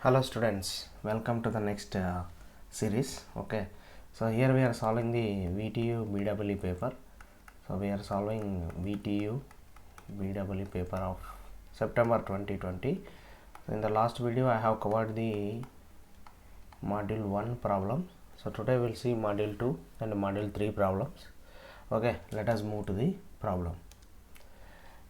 Hello students, welcome to the next series. Okay, so here we are solving the VTU BEE paper. So we are solving VTU BEE paper of September 2020. So in the last video I have covered the module 1 problem. So today we will see module 2 and module 3 problems. Okay, let us move to the problem.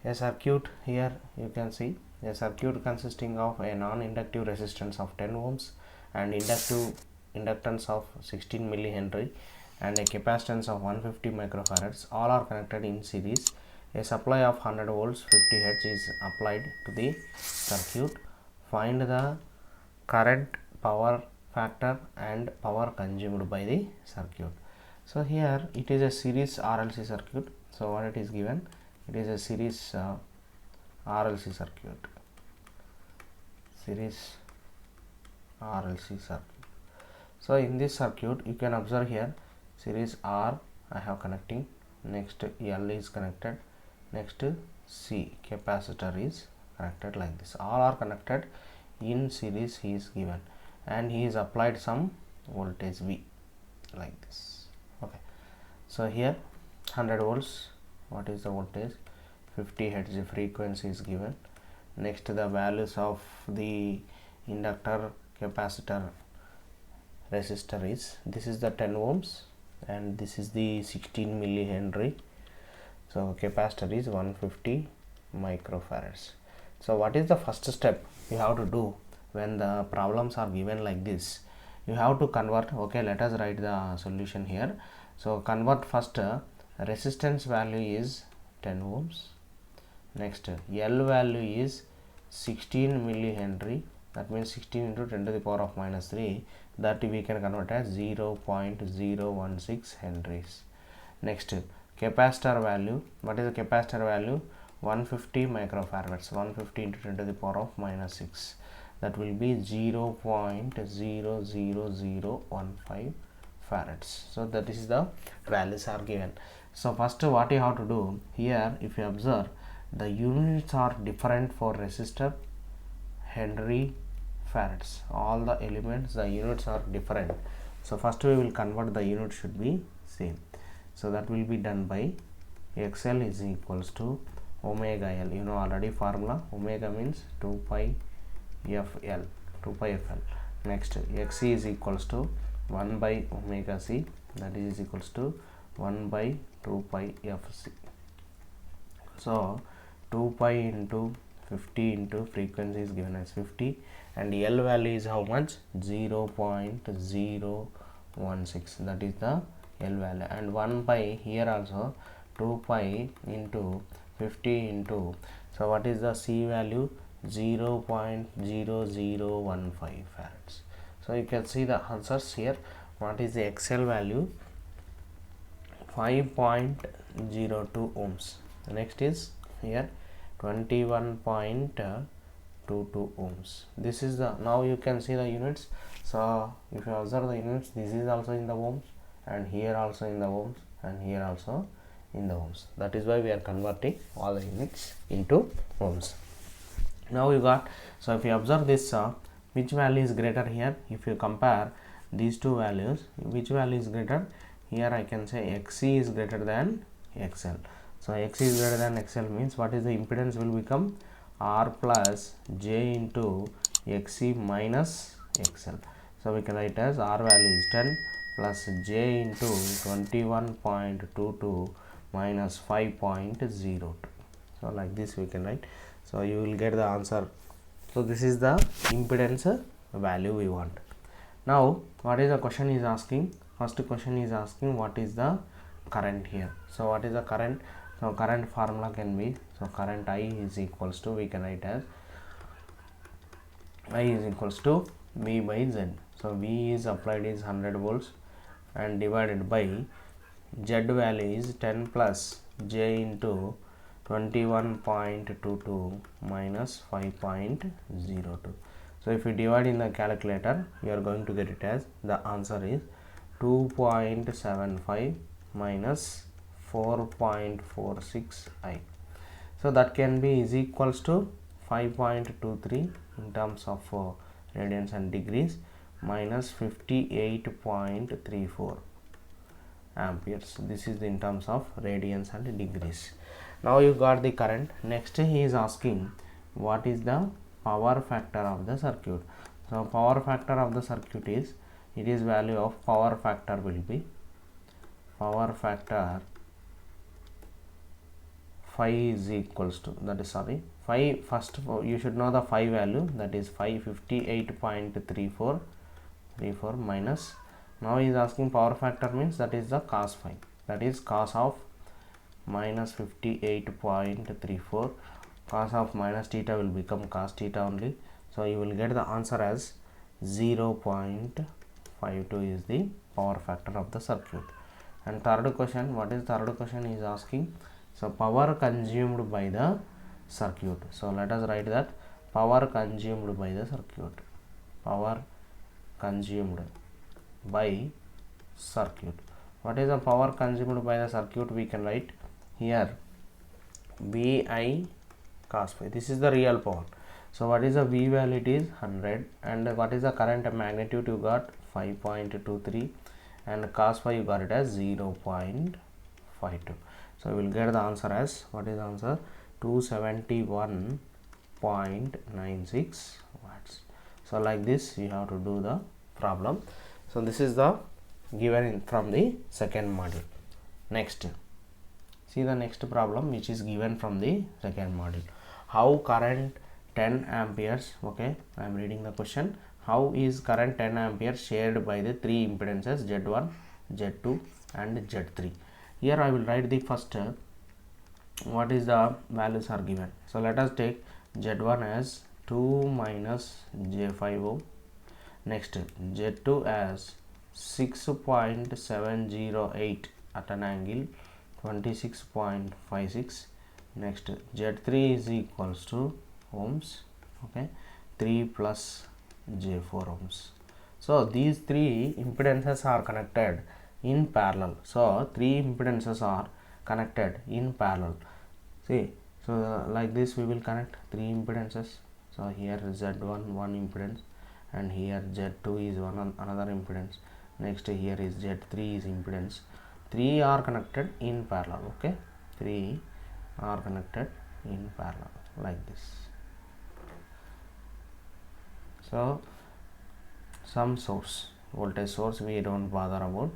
A circuit, here you can see a circuit consisting of a non-inductive resistance of 10 ohms and inductance of 16 millihenry and a capacitance of 150 microfarads, all are connected in series. A supply of 100 volts 50 hertz is applied to the circuit. Find the current, power factor and power consumed by the circuit. So here it is a series RLC circuit. So what it is given, it is a series RLC circuit, So in this circuit you can observe here series R I have connecting, next L is connected, next C capacitor is connected, like this all are connected in series. He is given and he is applied some voltage V, like this. Okay, so here 100 volts, what is the voltage, 50 hertz frequency is given. Next the values of the inductor, capacitor, resistor is, this is the 10 ohms and this is the 16 millihenry. So capacitor is 150 microfarads. So what is the first step you have to do when the problems are given like this? You have to convert. Okay, let us write the solution here. So convert first, resistance value is 10 ohms, next L value is 16 millihenry, that means 16 into 10 to the power of minus 3, that we can convert as 0.016 henries. Next capacitor value, what is the capacitor value, 150 microfarads, 150 into 10 to the power of minus 6, that will be 0.00015 farads. So that is the values are given. So first what you have to do here, if you observe the units are different for resistor, henry, farads, all the elements the units are different. So first we will convert, the unit should be same. So that will be done by XL is equals to omega L, you know already formula, omega means 2 pi FL, 2 pi FL. Next XC is equals to 1 by omega C, that is equals to 1 by 2 pi FC. So 2 pi into 50 into frequency is given as 50 and L value is how much, 0.016, that is the L value, and 1 pi here also 2 pi into 50 into, so what is the C value, 0.0015 farads. So you can see the answers here. What is the XL value, 5.02 ohms. The next is here 21.22 ohms. This is the, now you can see the units. So if you observe the units, this is also in the ohms and here also in the ohms and here also in the ohms. That is why we are converting all the units into ohms. Now you got, so if you observe this, which value is greater here, if you compare these two values, which value is greater, here I can say XC is greater than XL. So XC is greater than XL means what is the impedance will become, R plus J into XC minus XL. So we can write as R value is 10 plus J into 21.22 minus 5.02. So like this we can write. So you will get the answer. So this is the impedance value we want. Now what is the question is asking, first question is asking what is the current here. So what is the current, so current formula can be, so current I is equals to, we can write as I is equals to V by Z. So V is applied is 100 volts and divided by Z value is 10 plus J into 21.22 minus 5.02. So if you divide in the calculator, you are going to get it as, the answer is 2.75 minus 4.46 I. So that can be is equals to 5.23 in terms of radians and degrees minus 58.34 amperes. This is in terms of radians and degrees. Now you got the current. Next he is asking what is the power factor of the circuit. So power factor of the circuit is, it is value of power factor will be power factor phi is equals to, that is sorry, phi, first you should know the phi value, that is 58.34 minus, now he is asking power factor means that is the cos phi, that is cos of minus 58.34, cos of minus theta will become cos theta only. So you will get the answer as 0.52 is the power factor of the circuit. And third question, what is third question is asking? So power consumed by the circuit. So let us write that power consumed by the circuit. Power consumed by circuit. What is the power consumed by the circuit? We can write here VI cos phi. This is the real power. So what is the V value? It is 100. And what is the current magnitude? You got 5.23, and cos phi you got it as 0.52. So we will get the answer as, what is the answer? 271.96 watts. So like this you have to do the problem. So this is the given from the second module. Next, see the next problem which is given from the second module. How current 10 amperes, okay, I am reading the question. How is current 10 amperes shared by the three impedances Z1, Z2 and Z3? Here I will write the first what is the values are given. So let us take Z1 as 2 minus J5 ohm, next Z2 as 6.708 at an angle 26.56, next Z3 is equals to ohms, okay, 3 plus J4 ohms. So these three impedances are connected in parallel. So three impedances are connected in parallel. See, so like this we will connect three impedances. So here Z1 one impedance, and here Z2 is one another impedance, next here is Z3 is impedance. Three are connected in parallel, okay, three are connected in parallel like this. So some source, voltage source we don't bother about,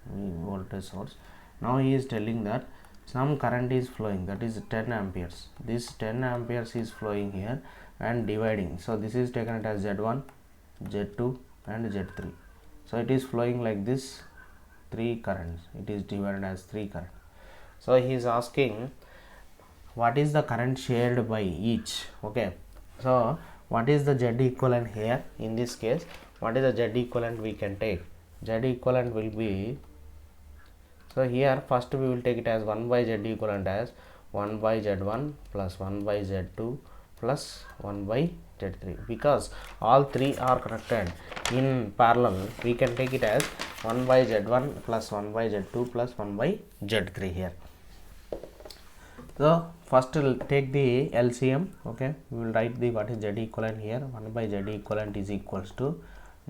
voltage source. Now he is telling that some current is flowing, that is 10 amperes. This 10 amperes is flowing here and dividing. So this is taken it as Z1, Z2 and Z3. So it is flowing like this, three currents, it is divided as three current. So he is asking what is the current shared by each, okay. So what is the Z equivalent here? In this case, what is the Z equivalent we can take? Z equivalent will be, so here first we will take it as 1 by Z equivalent as 1 by Z1 plus 1 by Z2 plus 1 by Z3. Because all three are connected in parallel, we can take it as 1 by Z1 plus 1 by Z2 plus 1 by Z3 here. So first we'll take the LCM, okay, we will write the what is Z equivalent here. 1 by Z equivalent is equals to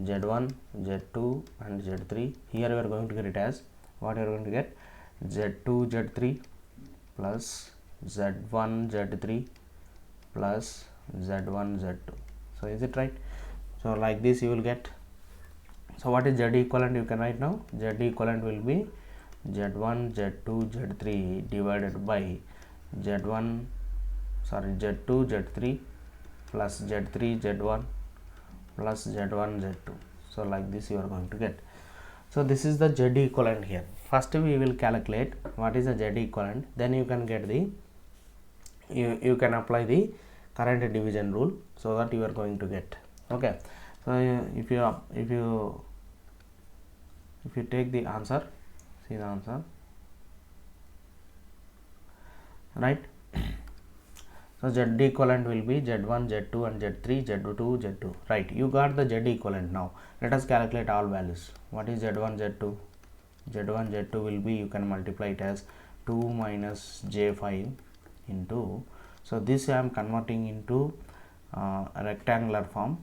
Z1, Z2 and Z3. Here we are going to get it as, what we are going to get, Z2 Z3 plus Z1 Z3 plus Z1 Z2. So is it right? So like this you will get. So what is Z equivalent you can write now? Z equivalent will be Z1 Z2 Z3 divided by Z2 Z3 plus Z3 Z1 plus Z1 Z2. So like this you are going to get. So this is the Z equivalent here. First we will calculate what is the Z equivalent, then you can get the, you can apply the current division rule, so that you are going to get, okay. So if you take the answer, see the answer, right. So Z equivalent will be Z1, Z2 and Z3, Z2, Z2, right. You got the Z equivalent. Now let us calculate all values. What is Z1, Z2? Z1, Z2 will be, you can multiply it as 2 minus J5 into, so this I am converting into a rectangular form.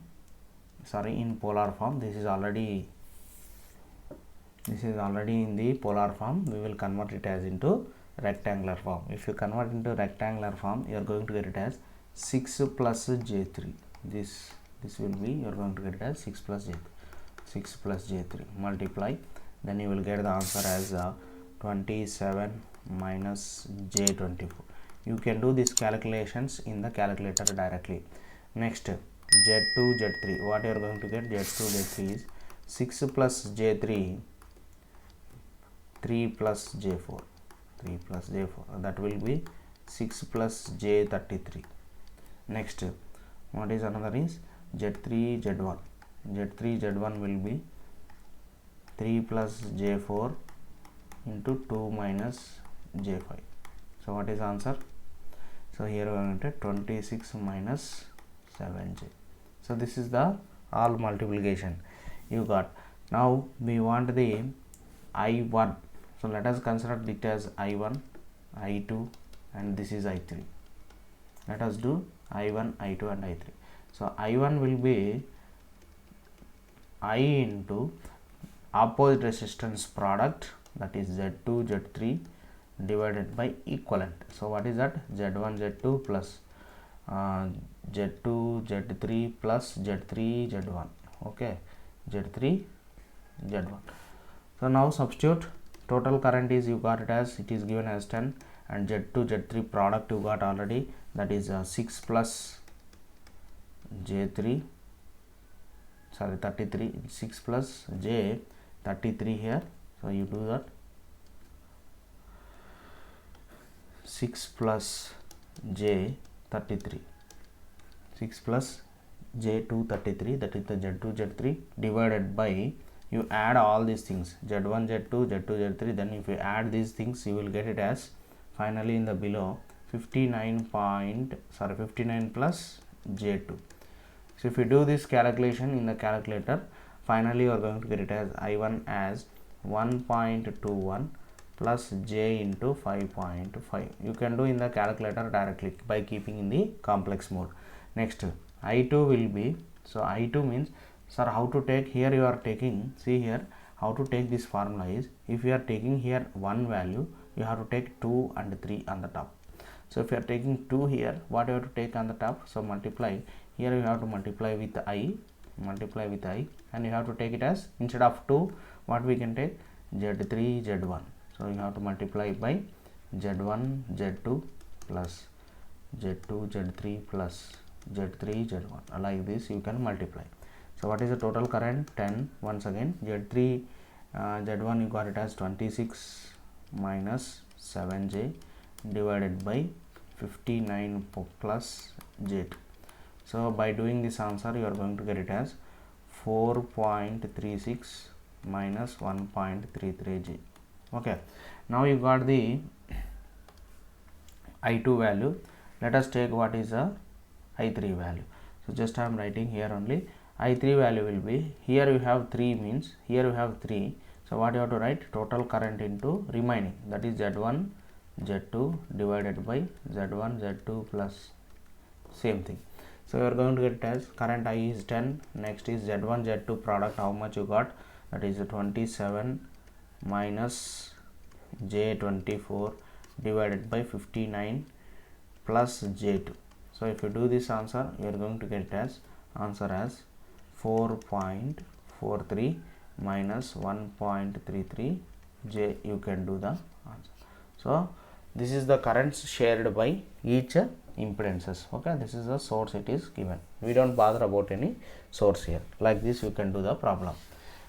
in polar form. This is already in the polar form. We will convert it as into rectangular form. If you convert into rectangular form, you are going to get it as 6 plus j3. This will be, you are going to get it as 6 plus j3 multiply, then you will get the answer as 27 minus j24. You can do these calculations in the calculator directly. Next, z2 z3, what you are going to get? Z2 z3 is 6 plus j3, 3 plus j4, that will be 6 plus j33. Next, what is another is z3 z1 will be 3 plus j4 into 2 minus j5. So what is answer? So here we are going to 26 minus 7j. So this is the all multiplication you got. Now we want the I1. So let us consider it as I1, I2, and this is I3. Let us do I1, I2 and I3. So I1 will be I into opposite resistance product, that is Z2, Z3 divided by equivalent. So what is that? Z1, Z2 plus Z2, Z3 plus Z3, Z1. Okay, Z3, Z1. So now substitute. Total current is, you got it as, it is given as 10, and Z2, Z3 product you got already, that is 6 plus J3, sorry 33, 6 plus J 33 here. So you do that, 6 plus J 33, 6 plus J 233, that is the Z2, Z3 divided by, you add all these things, Z1, Z2, Z2, Z3, then if you add these things, you will get it as finally in the below 59 plus J2. So if you do this calculation in the calculator, finally you are going to get it as I1 as 1.21 plus J into 5.5. You can do in the calculator directly by keeping in the complex mode. Next, I2 will be, so I2 means, sir, how to take, here you are taking, see here how to take this formula is, if you are taking here one value, you have to take 2 and 3 on the top. So if you are taking 2 here, what you have to take on the top? So multiply, here you have to multiply with I, and you have to take it as, instead of 2, what we can take? Z3, Z1. So you have to multiply by Z1, Z2 plus Z2, Z3 plus Z3, Z1. Like this you can multiply. So what is the total current? 10. Once again, Z3, Z1 you got it as 26 minus 7J divided by 59 plus J2. So by doing this answer, you are going to get it as 4.36 minus 1.33J. Okay, now you got the I2 value. Let us take what is the I3 value. So just I am writing here only. I3 value will be, here you have 3 means, here you have 3. So what you have to write? Total current into remaining, that is Z1, Z2 divided by Z1, Z2 plus same thing. So you are going to get it as, current I is 10. Next is Z1, Z2 product, how much you got? That is 27 minus J24 divided by 59 plus J2. So if you do this answer, you are going to get it as, answer as 4.43 minus 1.33 J. You can do the answer. So this is the currents shared by each impedances. Okay, this is the source it is given. We don't bother about any source here. Like this you can do the problem.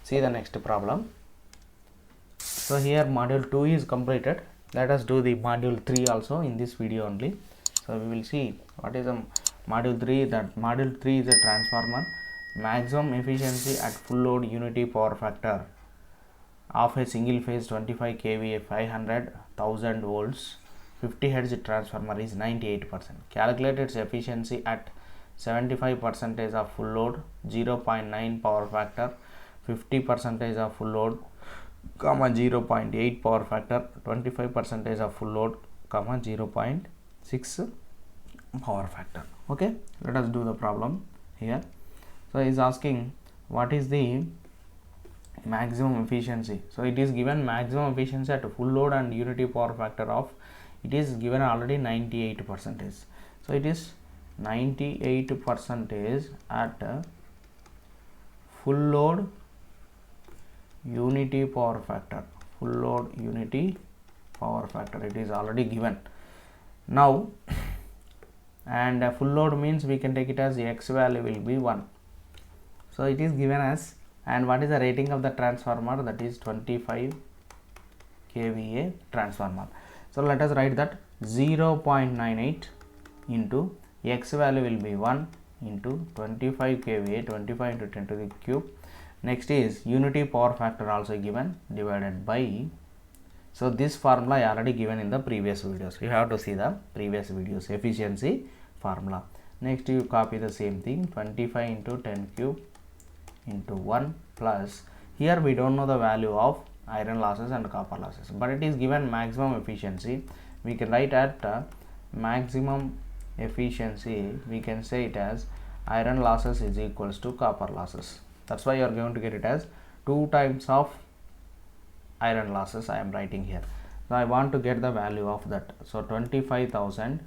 See the next problem. So here module 2 is completed. Let us do the module 3 also in this video only. So we will see what is the module 3. That module 3 is a transformer. Maximum efficiency at full load unity power factor of a single phase 25 kVA 500,000 volts 50 Hz transformer is 98%. Calculate its efficiency at 75% of full load, 0.9 power factor, 50% of full load, 0.8 power factor, 25% of full load, 0.6 power factor. Okay, let us do the problem here. So is asking what is the maximum efficiency. So it is given maximum efficiency at full load and unity power factor of, it is given already 98%. So it is 98% at full load unity power factor. Full load unity power factor, it is already given now. And full load means we can take it as x value will be 1. So it is given as, and what is the rating of the transformer? That is 25 kVA transformer. So let us write that 0.98 into x value will be 1 into 25 kVA, 25 into 10 to the cube. Next is unity power factor also given, divided by, so this formula I already given in the previous videos. You have to see the previous videos, efficiency formula. Next you copy the same thing, 25 into 10 cube into 1 plus, here we don't know the value of iron losses and copper losses, but it is given maximum efficiency. We can write at maximum efficiency, we can say it as iron losses is equals to copper losses. That's why you are going to get it as 2 times of iron losses I am writing here. So I want to get the value of that. So 25,000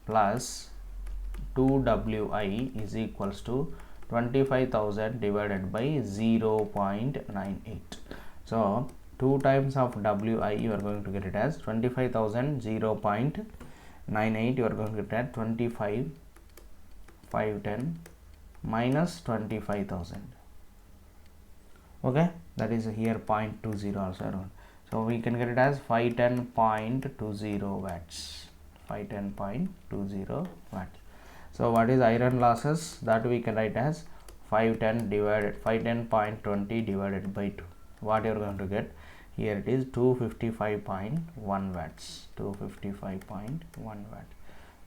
plus 2 Wi is equals to 25,000 divided by 0.98. So 2 times of Wi you are going to get it as 25,000, 0.98 you are going to get at 25 510 minus 25,000. Okay, that is here 0.20 also around. So we can get it as 510.20 watts. 510.20 watts. So what is iron losses? That we can write as 510.20 divided by 2. What you are going to get? Here it is 255.1 watts. 255.1 watts.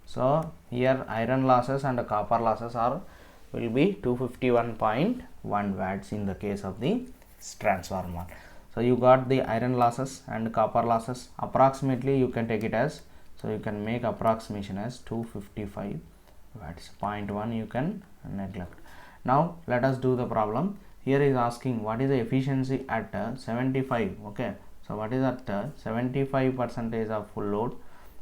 So here iron losses and copper losses will be 251.1 watts in the case of the transformer. So you got the iron losses and copper losses. Approximately you can take it as, so you can make approximation as 255 watts. 0.1 you can neglect. Now let us do the problem. Here is asking what is the efficiency at 75. Okay, so what is at 75% of full load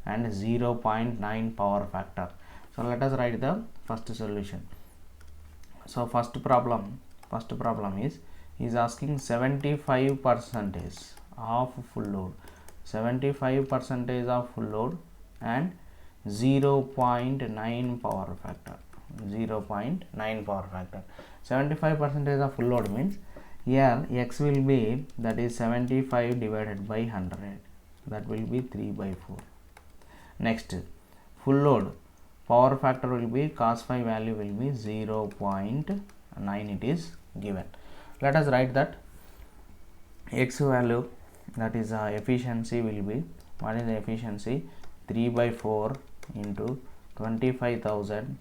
and 0.9 power factor. So let us write the first solution. So first problem is asking 75% of full load, 75% of full load and 0.9 power factor, 0.9 power factor. 75% of full load means here x will be, that is 75 divided by 100, that will be 3 by 4. Next, full load power factor will be, cos phi value will be 0.9, it is given. Let us write that x value, that is efficiency will be, what is the efficiency? 3 by 4 into 25,000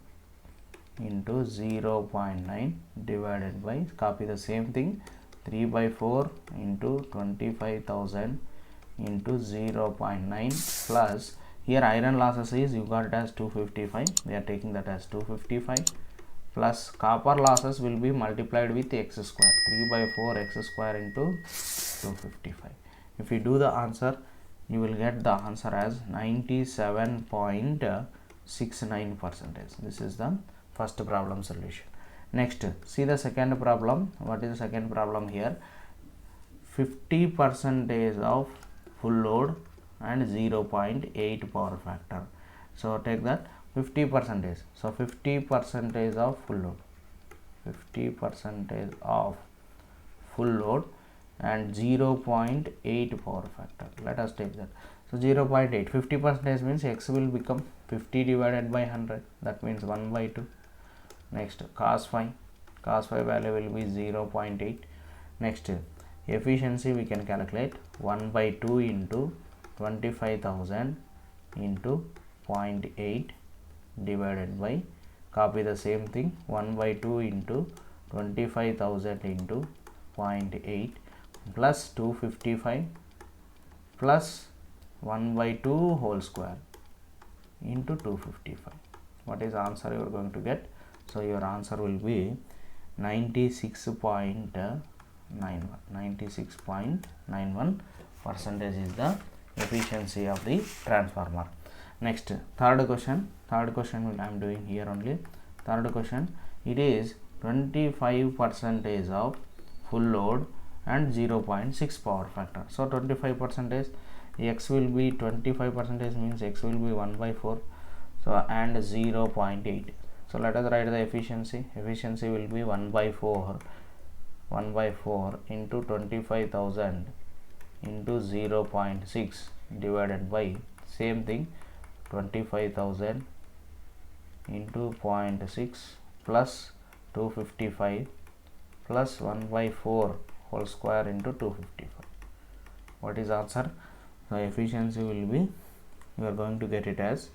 into 0.9 divided by, copy the same thing, 3 by 4 into 25,000 into 0.9 plus, here iron losses is, you got it as 255, we are taking that as 255 plus copper losses will be multiplied with x square, 3 by 4 x square into 255. If you do the answer, you will get the answer as 97.69%. This is the first problem solution. Next, see the second problem. What is the second problem here? 50% of full load and 0.8 power factor. So take that 50%. So 50% of full load, 50% of full load and 0.8 power factor. Let us take that. So 0.8, 50% means x will become 50 divided by 100, that means 1 by 2. Next, cos phi value will be 0.8. Next, efficiency we can calculate 1 by 2 into 25,000 into 0.8 divided by, copy the same thing, 1 by 2 into 25,000 into 0.8 plus 255 plus 1 by 2 whole square into 255. What is the answer you are going to get? So your answer will be 96.91. 96.91 percentage is the efficiency of the transformer. Next, third question I am doing here only. Third question, it is 25 percentage of full load and 0.6 power factor. So 25 percentage, x will be 25 percentage means x will be 1 by 4, so and 0.8. so let us write the efficiency will be 1 by 4 into 25,000 into 0.6 divided by same thing 25,000 into 0.6 plus 255 plus 1 by 4 whole square into 255. What is answer? So efficiency will be, you are going to get it as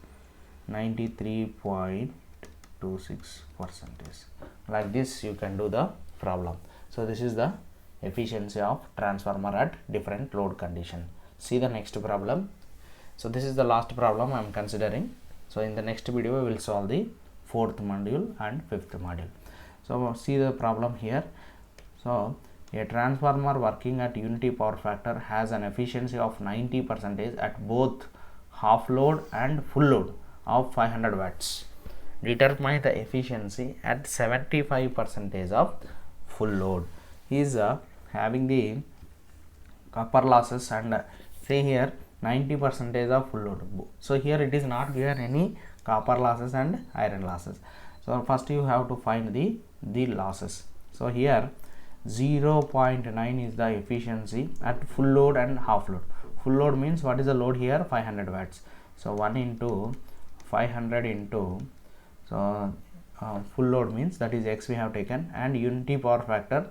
93.26 percentage. Like this you can do the problem. So this is the efficiency of transformer at different load condition. See the next problem. So this is the last problem I am considering. So in the next video we will solve the fourth module and fifth module. So see the problem here. So a transformer working at unity power factor has an efficiency of 90 percentage at both half load and full load of 500 watts. Determine the efficiency at 75 percentage of full load. He is having the copper losses and say here 90 percentage of full load. So here it is not given any copper losses and iron losses. So first you have to find the losses. So here 0.9 is the efficiency at full load and half load. Full load means what is the load here? 500 watts. So 1 into 500 into, so full load means that is x we have taken, and unity power factor,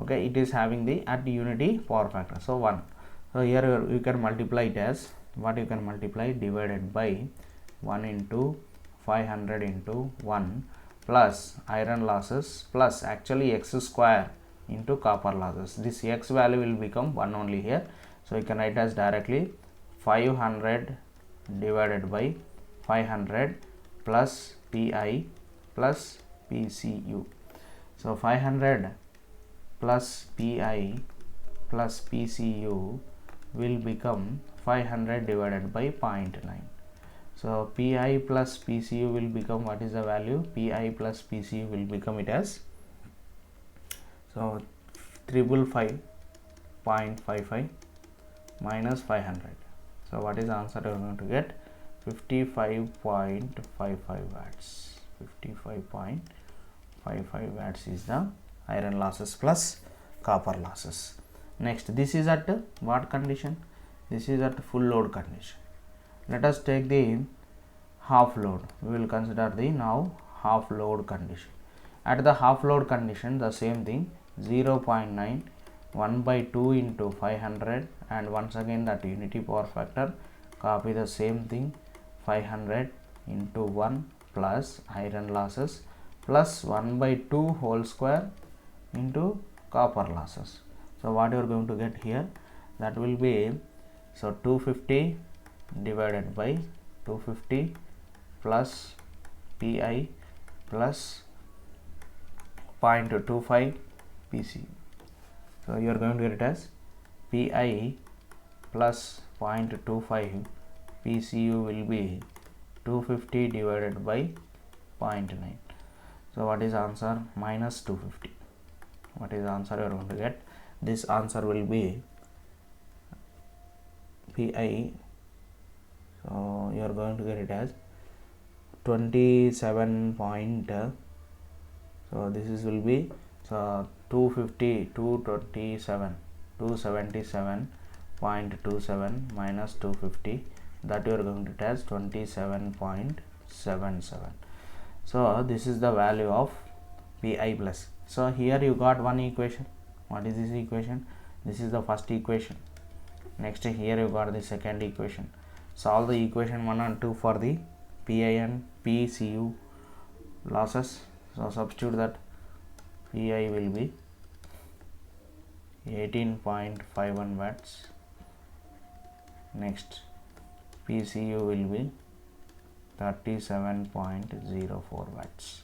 okay, it is having the at unity power factor, so 1. So here you can multiply it as what you can multiply, divided by 1 into 500 into 1 plus iron losses plus actually x square into copper losses. This x value will become 1 only here. So you can write as directly 500 divided by 500 plus Pi plus PCU. So 500 plus Pi plus PCU will become 500 divided by 0.9. So Pi plus PCU will become, what is the value? Pi plus PCU will become it as, so 555.55 minus 500. So what is the answer you are going to get? 55.55 watts. 55.55 watts is the iron losses plus copper losses. Next, this is at what condition? This is at full load condition. Let us take the half load. We will consider the now half load condition. At the half load condition, the same thing, 0.9, 1 by 2 into 500, and once again that unity power factor, copy the same thing, 500 into 1 plus iron losses plus 1 by 2 whole square into copper losses. So what you are going to get here, that will be, so 250 divided by 250 plus Pi plus 0.25 PC. So you are going to get it as Pi plus 0.25 PCU will be 250 divided by 0.9. So what is answer? Minus 250. What is the answer you are going to get? This answer will be Pi. So you are going to get it as 27 point. So this is will be, so 250, 277.27 minus 250, that you are going to get as 27.77. So this is the value of Pi plus. So here you got one equation. What is this equation? This is the first equation. Next here you got the second equation. Solve the equation 1 and 2 for the Pi and PCU losses. So substitute that. Pi will be 18.51 watts. Next PCU will be 37.04 watts.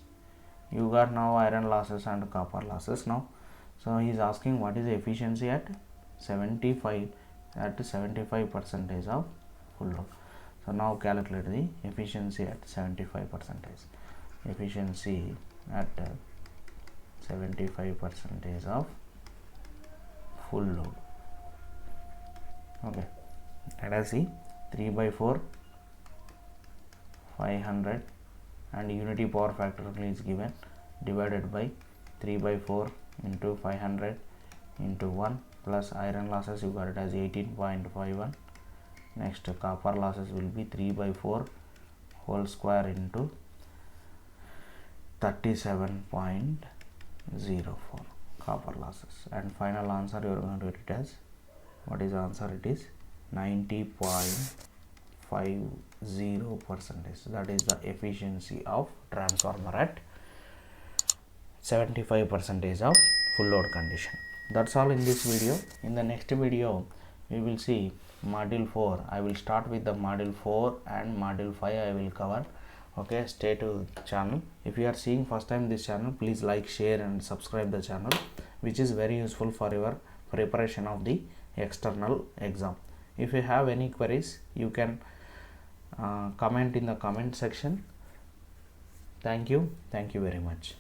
you got now iron losses and copper losses now. So he is asking what is the efficiency at 75 percentage of full load. So now calculate the efficiency at 75 percentage. Efficiency at 75 percentage of full load. Okay, let us see. 3 by 4 500 and unity power factor is given, divided by 3 by 4 into 500 into 1 plus iron losses you got it as 18.51. next copper losses will be 3 by 4 whole square into 37.04 copper losses, and final answer you are going to get it as, what is the answer? It is 90.50 percentage. That is the efficiency of transformer at 75 percentage of full load condition. That's all in this video. In the next video we will see module 4. I will start with the module 4 and module 5 I will cover. Okay, stay to the channel. If you are seeing first time this channel, please like, share and subscribe the channel, which is very useful for your preparation of the external exam. If you have any queries, you can comment in the comment section. Thank you very much.